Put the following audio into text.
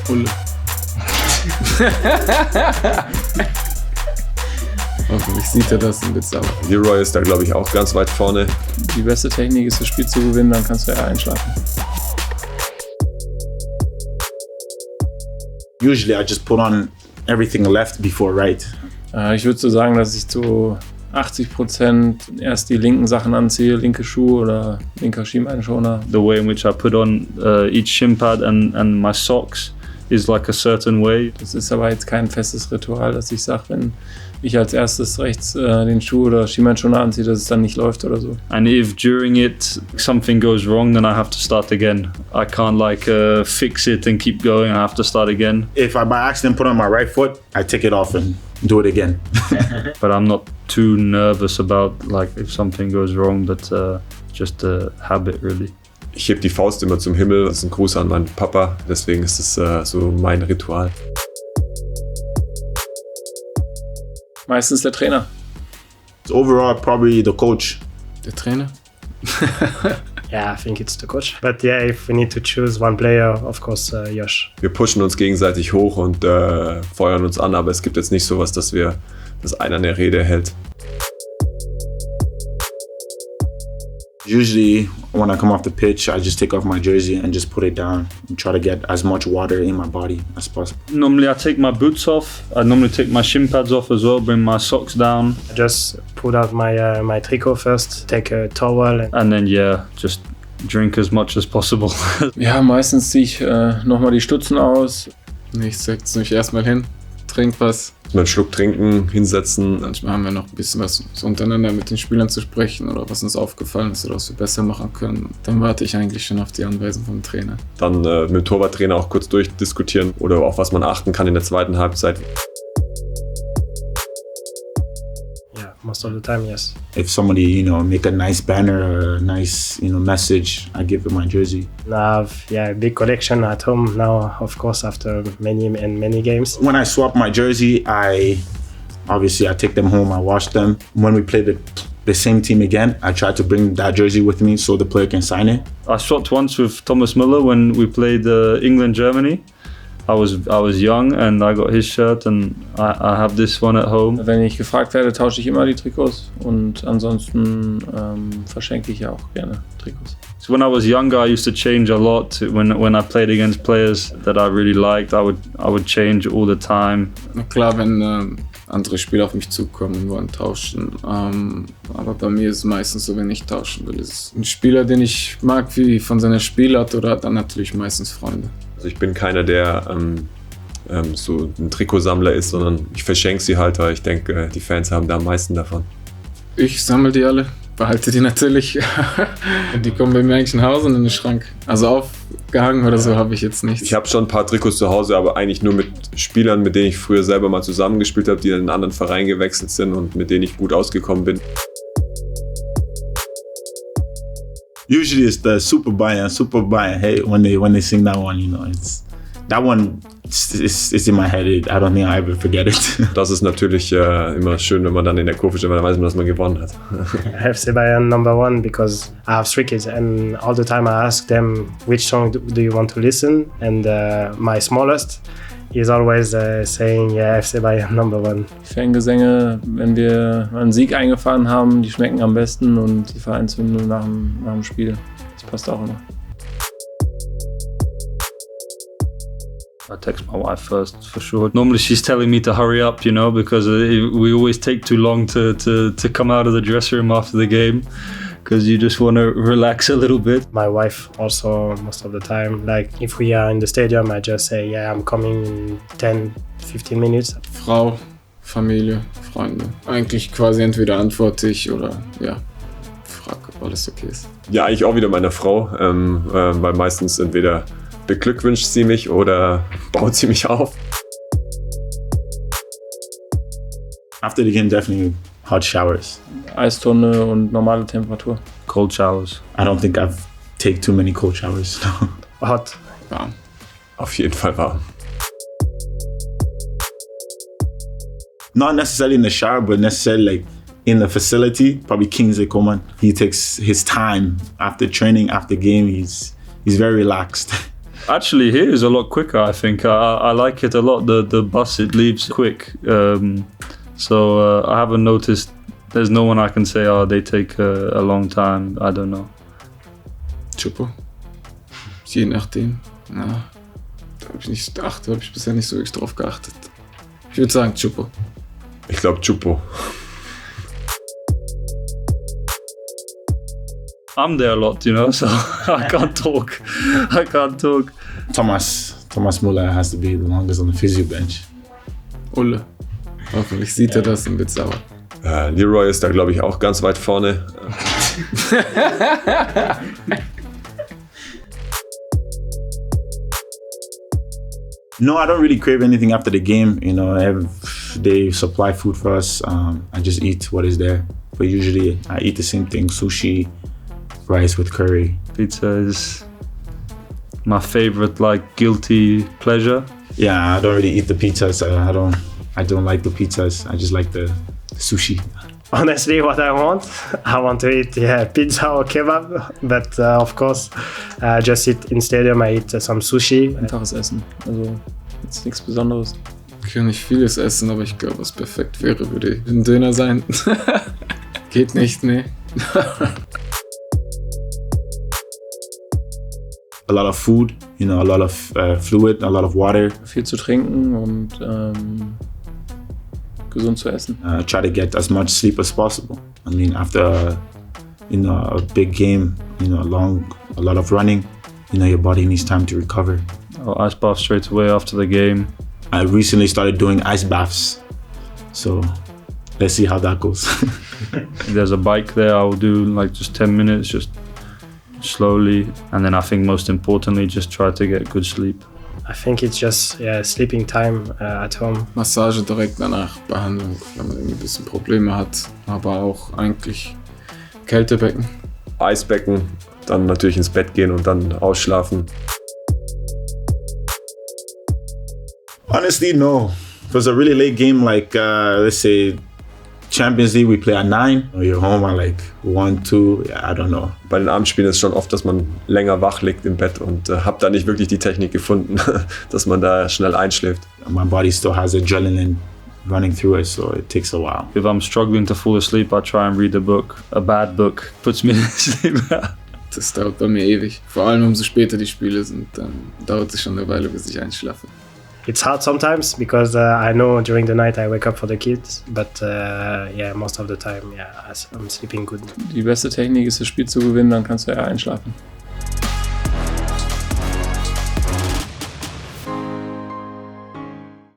Ulle. Hoffentlich sieht er das und wird sauer. Leroy ist da, glaube ich, auch ganz weit vorne. Die beste Technik ist, das Spiel zu gewinnen, dann kannst du ja einschlafen. Usually I just put on everything left before right. Ich würde so sagen, dass ich zu 80% erst die linken Sachen anziehe, linke Schuhe oder linker Schienbeinschoner. The way in which I put on each shin pad and my socks is like a certain way. Das ist aber jetzt kein festes Ritual, dass ich sage, wenn ich als erstes rechts den Schuh oder Schienbeinschoner anziehe, dass es dann nicht läuft oder so. And if during it something goes wrong, then I have to start again. I can't fix it and keep going. I have to start again. If I by accident put on my right foot, I take it off and do it again. But I'm not too nervous about if something goes wrong, but just a habit really. Ich heb die Faust immer zum Himmel. Das ist ein Gruß an meinen Papa. Deswegen ist es so mein Ritual. Meistens der Trainer. Overall, probably the coach. Der Trainer? Yeah, I think it's the coach. But yeah, if we need to choose one player, of course, Josh. Wir pushen uns gegenseitig hoch und feuern uns an, aber es gibt jetzt nicht sowas, dass einer eine Rede hält. Usually, when I come off the pitch, I just take off my jersey and just put it down and try to get as much water in my body as possible. Normally I take my boots off. I normally take my shin pads off as well, bring my socks down. I just put out my tricot first, take a towel. And then just drink as much as possible. Ja, meistens ziehe ich nochmal die Stutzen aus. Ich setze mich erstmal hin, trink was. Mal einen Schluck trinken, hinsetzen. Manchmal haben wir noch ein bisschen was so untereinander mit den Spielern zu sprechen oder was uns aufgefallen ist oder was wir besser machen können. Dann warte ich eigentlich schon auf die Anweisung vom Trainer. Dann mit dem Torwarttrainer auch kurz durchdiskutieren oder auf was man achten kann in der zweiten Halbzeit. Yeah, most of the time, yes. If somebody, make a nice banner or a nice, message, I give them my jersey. I have a big collection at home now, of course, after many games. When I swap my jersey, I take them home, I wash them. When we play the same team again, I try to bring that jersey with me so the player can sign it. I swapped once with Thomas Müller when we played England-Germany. I was young and I got his shirt and I have this one at home. Wenn ich gefragt werde, tausche ich immer die Trikots und ansonsten verschenke ich ja auch gerne Trikots. So when I was younger, I used to change a lot. When I played against players that I really liked, I would change all the time. Na klar, wenn andere Spieler auf mich zukommen und wollen tauschen. Aber bei mir ist es meistens so, wenn ich tauschen will, ist es ein Spieler, den ich mag, wie von seiner Spielart oder dann natürlich meistens Freunde. Also ich bin keiner, der so ein Trikotsammler ist, sondern ich verschenke sie halt, weil ich denke, die Fans haben da am meisten davon. Ich sammle die alle, behalte die natürlich. Und die kommen bei mir eigentlich nach Hause und in den Schrank. Also aufgehangen oder so habe ich jetzt nichts. Ich habe schon ein paar Trikots zu Hause, aber eigentlich nur mit Spielern, mit denen ich früher selber mal zusammengespielt habe, die in einen anderen Verein gewechselt sind und mit denen ich gut ausgekommen bin. Usually it's the Super Bayern. Hey, when they sing that one, it's that one. It's in my head. I don't think I ever forget it. Das ist natürlich immer schön, wenn man dann in der Kurve steht, weil dann weiß man, dass man gewonnen hat. FC Bayern #1 because I have 3 kids and all the time I ask them which song do you want to listen, and my smallest is always saying FC Bayern #1. Die Fangesänge, wenn wir einen Sieg eingefahren haben, die schmecken am besten und die Vereinshymne nach dem Spiel. Das passt auch immer. I text my wife first for sure. Normally she's telling me to hurry up, because we always take too long to come out of the dressing room after the game, because you just want to relax a little bit. My wife also most of the time, if we are in the stadium, I just say, I'm coming in 10-15 minutes. Frau, Familie, Freunde. Eigentlich quasi entweder antworte ich oder frage, ob alles okay ist. Ja, eigentlich auch wieder meine Frau, weil meistens entweder beglückwünscht sie mich oder baut sie mich auf. After the game, definitely hot showers. Eistonne und normale Temperatur. Cold showers. I don't think I've taken too many cold showers. Hot. Warm. Auf jeden Fall warm. Not necessarily in the shower, but necessarily in the facility. Probably Kingsley Coman. He takes his time after training, after game. He's very relaxed. Actually, here is a lot quicker. I think I like it a lot. The bus, it leaves quick. So I haven't noticed. There's no one I can say, oh, they take a long time. I don't know. Chupo. Je nachdem. Na, da habe ich bisher nicht so wirklich drauf geachtet. Ich würde sagen Chupo. Ich glaube Chupo. I'm there a lot, you know, so I can't talk. Thomas Muller has to be the longest on the physio bench. Ulle. Hoffentlich sieht er das und wird sauer. Leroy ist da, glaube ich, auch ganz weit vorne. No, I don't really crave anything after the game. You know, they supply food for us. I just eat what is there. But usually I eat the same thing, sushi, rice with curry. Pizza is my favorite, like, guilty pleasure. Yeah, I don't really eat the pizzas. I don't like the pizzas. I just like the sushi. Honestly, what I want to eat pizza or kebab, but of course, just sit in stadium. I eat some sushi. Einfaches Essen, also jetzt nichts Besonderes. Ich kann nicht vieles essen, aber ich glaube, was perfekt wäre, würde ein Döner sein. Geht nicht, nee. A lot of food, you know, a lot of fluid, a lot of water. Viel zu trinken und gesund zu essen. Try to get as much sleep as possible. I mean, after a big game, a lot of running, your body needs time to recover. Ice bath straight away after the game. I recently started doing ice baths, so let's see how that goes. If there's a bike there, I will do like just 10 minutes, just slowly. And then I think most importantly, just try to get good sleep. I think it's just sleeping time at home. Massage direkt danach, Behandlung, wenn man irgendwie ein bisschen Probleme hat. Aber auch eigentlich Kältebecken. Eisbecken, dann natürlich ins Bett gehen und dann ausschlafen. Honestly, no. If it was a really late game, like let's say Champions League, we play at 9. Or you're home at like 1, 2. Yeah, I don't know. Bei den Abendspielen ist es schon oft, dass man länger wach liegt im Bett und habe da nicht wirklich die Technik gefunden, dass man da schnell einschläft. My body still has adrenaline running through it, so it takes a while. If I'm struggling to fall asleep, I try and read a book. A bad book puts me to sleep. Das dauert bei mir ewig. Vor allem umso später die Spiele sind, dann dauert es schon eine Weile, bis ich einschlafe. It's hard sometimes because I know during the night I wake up for the kids, but most of the time, I'm sleeping good. Die beste Technik ist, das Spiel zu gewinnen, dann kannst du ja einschlafen.